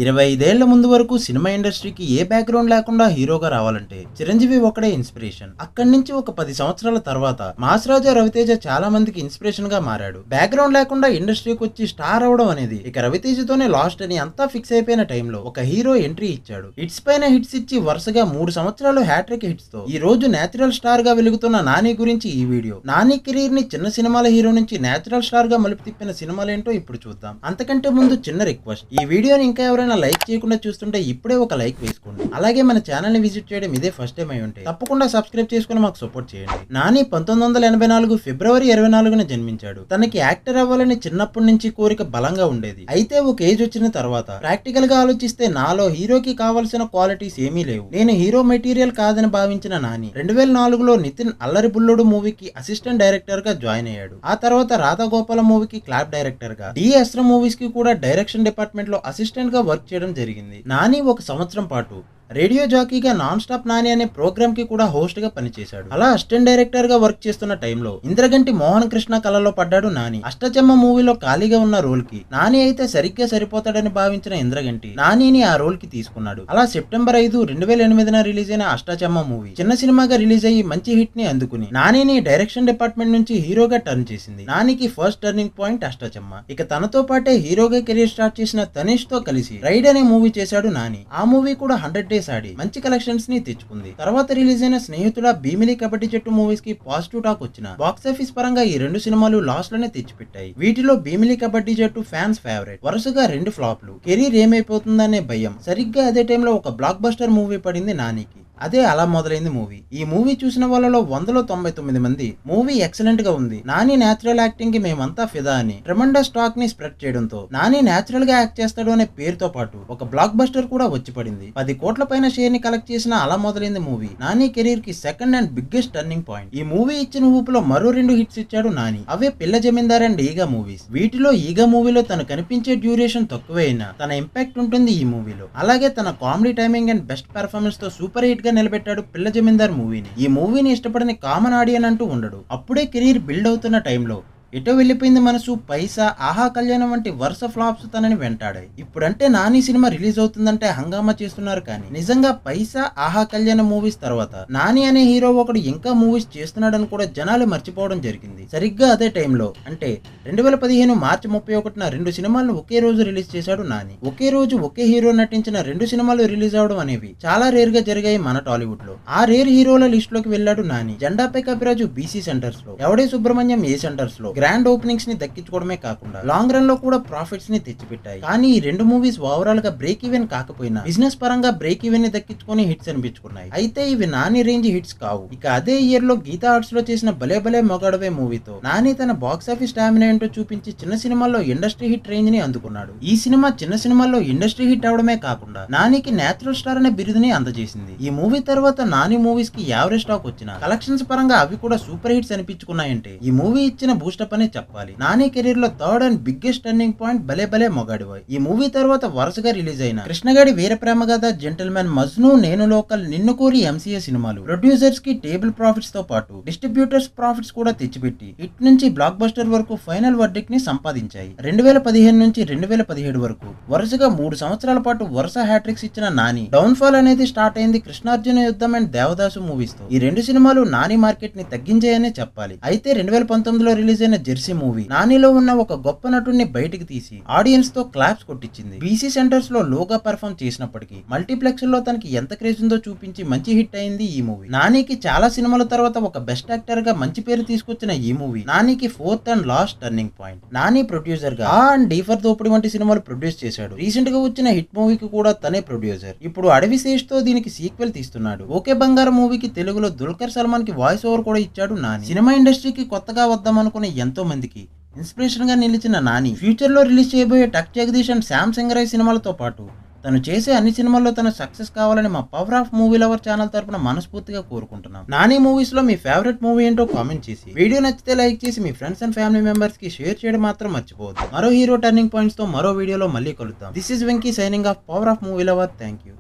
25 ఏళ్ల ముందు వరకు సినిమా ఇండస్ట్రీకి ఏ బ్యాక్గ్రౌండ్ లేకుండా హీరోగా రావాలంటే చిరంజీవి ఒకడే ఇన్స్పిరేషన్. అక్కడి నుంచి ఒక 10 సంవత్సరాల తర్వాత మాస్ రాజా రవితేజ చాలా మందికి ఇన్స్పిరేషన్ గా మారాడు. బ్యాక్గ్రౌండ్ లేకుండా ఇండస్ట్రీకి వచ్చి స్టార్ అవడం అనేది ఇక రవితేజతోనే లాస్ట్ అని అంతా ఫిక్స్ అయిపోయిన టైంలో ఒక హీరో ఎంట్రీ ఇచ్చాడు. హిట్స్ పైన హిట్స్ ఇచ్చి వరుసగా 3 సంవత్సరాలు హ్యాట్రిక్ హిట్స్ తో ఈ రోజు నేచురల్ స్టార్ గా వెలుగుతున్న నాని గురించి ఈ వీడియో. నాని కెరీర్ ని చిన్న సినిమాల హీరో నుంచి నేచురల్ స్టార్ గా మలుపు తిప్పిన సినిమాలేంటో ఇప్పుడు చూద్దాం. అంతకంటే ముందు చిన్న రిక్వెస్ట్, ఈ వీడియోని ఇంకా ఎవరైనా లైక్ చేయకుండా చూస్తుంటే ఇప్పుడే ఒక లైక్ వేసుకోండి. అలాగే మన ఛానల్ ని విజిట్ చేయడం ఇదే ఫస్ట్ టైం అయి ఉంటే తప్పకుండా సబ్స్క్రైబ్ చేసుకుని మాకు సపోర్ట్ చేయండి. నాని 1984 ఫిబ్రవరి 24న జన్మించాడు. తనకి యాక్టర్ అవ్వాలని చిన్నప్పటి నుంచి కోరిక బలంగా ఉండేది. అయితే ఒక ఏజ్ వచ్చిన తర్వాత ప్రాక్టికల్ గా ఆలోచిస్తే నాలో హీరోకి కావాల్సిన క్వాలిటీస్ ఏమీ లేవు, నేను హీరో మెటీరియల్ కాదని భావించిన నాని 2004లో నితిన్ అల్లరి బుల్లోడు మూవీకి అసిస్టెంట్ డైరెక్టర్ గా జాయిన్ అయ్యాడు. ఆ తర్వాత రాధాగోపాల మూవీకి క్లాప్ డైరెక్టర్ గా, డి అస్రం మూవీస్ కి కూడా డైరెక్షన్ డిపార్ట్మెంట్ లో అసిస్టెంట్ గా వర్క్ చేయడం జరిగింది. నాని ఒక సంవత్సరం పాటు రేడియో జాకీగా నాన్ స్టాప్ నాని అనే ప్రోగ్రామ్ కి కూడా హోస్ట్ గా పనిచేశాడు. అలా అసిస్టెంట్ డైరెక్టర్ గా వర్క్ చేస్తున్న టైంలో ఇంద్రగంటి మోహన్ కృష్ణ కళలో పడ్డాడు నాని. అష్టచెమ్మ మూవీలో ఖాళీగా ఉన్న రోల్ కి నాని అయితే సరిగ్గా సరిపోతాడని భావించిన ఇంద్రగంటి నానిని ఆ రోల్ కి తీసుకున్నాడు. అలా సెప్టెంబర్ 5, 2008న రిలీజ్ అయిన అష్టచెమ్మ మూవీ చిన్న సినిమాగా రిలీజ్ అయ్యి మంచి హిట్ ని అందుకుని నానిని డైరెక్షన్ డిపార్ట్మెంట్ నుంచి హీరోగా టర్న్ చేసింది. నానికి ఫస్ట్ టర్నింగ్ పాయింట్ అష్టచెమ్మ. ఇక తనతో పాటే హీరోగా కెరీర్ స్టార్ట్ చేసిన తనిష్ తో కలిసి రైడ్ అనే మూవీ చేశాడు నాని. ఆ మూవీ కూడా 100 days ఆడి మంచి కలెక్షన్స్ ని తెచ్చుకుంది. తర్వాత రిలీజ్ అయిన స్నేహితుడ, భీమిలి, కబడ్డీ జట్టు మూవీస్ కి పాజిటివ్ టాక్ వచ్చిన బాక్సాఫీస్ పరంగా ఈ 2 సినిమాలు లాస్ట్ లోనే తెచ్చిపెట్టాయి. వీటిలో భీమిలి, కబడ్డీ జట్టు ఫ్యాన్స్ ఫేవరెట్. వరుసగా 2 ఫ్లాప్లు. కెరీర్ ఏమైపోతుందనే భయం. సరిగ్గా అదే టైంలో ఒక బ్లాక్ బస్టర్ మూవీ పడింది నానికి. అదే అలా మొదలైంది మూవీ. ఈ మూవీ చూసిన వాళ్ళలో 100లో 99 మంది మూవీ ఎక్సలెంట్ గా ఉంది, నాని నేచురల్ యాక్టింగ్ కి మేమంతా ఫిదా అని ట్రెమెండస్ టాక్ ని స్ప్రెడ్ చేయడంతో నాని నేచురల్ గా యాక్ట్ చేస్తాడు అనే పేరుతో పాటు ఒక బ్లాక్ బస్టర్ కూడా వచ్చి పడింది. 10 కోట్ల పైన షేర్ ని కలెక్ట్ చేసిన అలా మొదలైంది మూవీ నాని కెరీర్ కి second and biggest turning point. ఈ మూవీ ఇచ్చిన ఊపులో మరో 2 హిట్స్ ఇచ్చాడు నాని. అవే పిల్ల జమీందార్ అండ్ ఈగ మూవీస్. వీటిలో ఈగ మూవీలో తను కనిపించే డ్యూరేషన్ తక్కువే అయినా తన ఇంపాక్ట్ ఉంటుంది ఈ మూవీలో. అలాగే తన comedy timing and best performance తో సూపర్ హిట్ గా నిలబెట్టాడు పిల్ల జమీందార్ మూవీని. ఈ మూవీని ఇష్టపడని కామన్ ఆడియన్ అంటూ ఉండడు. అప్పుడే కెరీర్ బిల్డ్ అవుతున్న టైంలో ఎటో వెళ్ళిపోయింది మనసు, పైసా, ఆహా కళ్యాణం వంటి వరుస ఫ్లాప్స్ తనని వెంటాడాయి. ఇప్పుడంటే నాని సినిమా రిలీజ్ అవుతుందంటే హంగామా చేస్తున్నారు, కానీ నిజంగా పైసా, ఆహా కళ్యాణం మూవీస్ తర్వాత నాని అనే హీరో ఒకడు ఇంకా మూవీస్ చేస్తున్నాడని కూడా జనాలు మర్చిపోవడం జరిగింది. సరిగ్గా అదే టైంలో అంటే 2015 మార్చి 31న 2 సినిమాలను ఒకే రోజు రిలీజ్ చేశాడు నాని. ఒకే రోజు ఒకే హీరో నటించిన 2 సినిమాలు రిలీజ్ అవడం అనేవి చాలా రేర్ గా జరిగాయి మన టాలీవుడ్ లో. ఆ రేర్ హీరోల లిస్ట్ లోకి వెళ్ళాడు నాని. జెండాపై కపిరాజు బీసీ సెంటర్స్ లో, ఎవడే సుబ్రహ్మణ్యం ఏ సెంటర్స్ లో గ్రాండ్ ఓపెనింగ్స్ ని దక్కించుకోవడమే కాకుండా లాంగ్ రన్ లో కూడా ప్రాఫిట్స్ ని తెచ్చిపెట్టాయి. కానీ ఈ 2 మూవీస్ ఓవరాల్ గా బ్రేక్ ఈవెన్ కాకపోయినా బిజినెస్ పరంగా బ్రేక్ ఈవెన్ ని దక్కించుకొని హిట్స్ అనిపించుకున్నాయి. అయితే ఇవి నాని రేంజ్ హిట్స్ కావు. ఇక అదే ఇయర్ లో గీతా ఆర్ట్స్ లో చేసిన భలే భలే మొగాడవే మూవీతో నాని తన బాక్సాఫీస్ స్టామినా ఏంటో చూపించి చిన్న సినిమాల్లో ఇండస్ట్రీ హిట్ రేంజ్ ని అందుకున్నాడు. ఈ సినిమా చిన్న సినిమాల్లో ఇండస్ట్రీ హిట్ అవడమే కాకుండా నానికి నేచురల్ స్టార్ అనే బిరుదుని అందజేసింది. ఈ మూవీ తర్వాత నాని మూవీస్ కి యావరేజ్ టాక్ వచ్చిన కలెక్షన్స్ పరంగా అవి కూడా సూపర్ హిట్స్ అనిపించుకున్నాయంటే ఈ మూవీ ఇచ్చిన బూస్టప్ అనే చెప్పాలి. నాని కెరీర్ లో third and biggest turning point భలే భలే మొగాడివాయ్. ఈ మూవీ తర్వాత వరుసగా రిలీజ్ అయిన కృష్ణగాడి వీర ప్రేమ గాథ, జెంటిల్మెన్, మజ్ను, నేను లోకల్, నిన్ను కోరి, ఎంసీఏ సినిమాలు ప్రొడ్యూసర్స్ కి టేబుల్ ప్రాఫిట్స్ తో పాటు డిస్ట్రిబ్యూటర్స్ ప్రాఫిట్స్ కూడా తెచ్చిపెట్టి హిట్ నుంచి బ్లాక్ బస్టర్ వరకు ఫైనల్ వర్డిక్ట్ ని సంపాదించాయి. 2015 నుంచి 2017 వరకు వరుసగా 3 సంవత్సరాల పాటు వరుస హ్యాట్రిక్స్ ఇచ్చిన నాని డౌన్ ఫాల్ అనేది స్టార్ట్ అయింది కృష్ణార్జున యుద్ధం అండ్ దేవదాసు మూవీస్ తో. ఈ 2 సినిమాలు నాని మార్కెట్ ని తగ్గించాయనే చెప్పాలి. అయితే 2019లో రిలీజ్ అయిన జెర్సీ మూవీ నానిలో ఉన్న ఒక గొప్ప నటుడిని బయటికి తీసి ఆడియన్స్ తో క్లాప్స్ కొట్టించింది. బీసీ సెంటర్స్ లో లోగా పర్ఫామ్ చేసినప్పటికీ మల్టీప్లెక్స్ లో తనకి ఎంత క్రేజ్ ఉందో చూపించి మంచి హిట్ అయింది ఈ మూవీ. నానికి చాలా సినిమాల తర్వాత ఒక బెస్ట్ యాక్టర్ గా మంచి పేరు తీసుకొచ్చిన ఈ మూవీ నానికి 4th and last turning point. Nani producer గా అండ్ డీ ఫర్ దోపిడి వంటి సినిమాలు ప్రొడ్యూస్ చేశాడు. రీసెంట్ గా వచ్చిన హిట్ మూవీకి కూడా తనే ప్రొడ్యూసర్. ఇప్పుడు అడవి శేష్ తో దీనికి సీక్వెల్ తీస్తున్నాడు. ఓకే బంగారం మూవీకి తెలుగులో దుల్కర్ సల్మాన్ కి వాయిస్ ఓవర్ కూడా ఇచ్చాడు నాని. సినిమా ఇండస్ట్రీకి కొత్తగా వద్దాం అనుకునే ఎంతో మందికి ఇన్స్పిరేషన్ గా నిలిచిన నాని ఫ్యూచర్ లో రిలీజ్ చేయబోయే టక్ జగదీష్ అండ్ శ్యామ్ సింగరాయ్ సినిమాలతో పాటు తను చేసే అన్ని సినిమాల్లో తను సక్సెస్ కావాలని మా power of movie lover channel తరపున మనస్ఫూర్తిగా కోరుకుంటున్నాం. నాని మూవీస్ లో మీ ఫేవరెట్ మూవీ ఏంటో కామెంట్ చేసి, వీడియో నచ్చితే లైక్ చేసి మీ ఫ్రెండ్స్ అండ్ ఫ్యామిలీ మెంబర్స్ కి షేర్ చేయడం మాత్రం మర్చిపోవద్దు. మరో హీరో టర్నింగ్ పాయింట్స్ తో మరో వీడియోలో మళ్ళీ కలుద్దాం. This is Venky signing off power of movie lover. Thank you.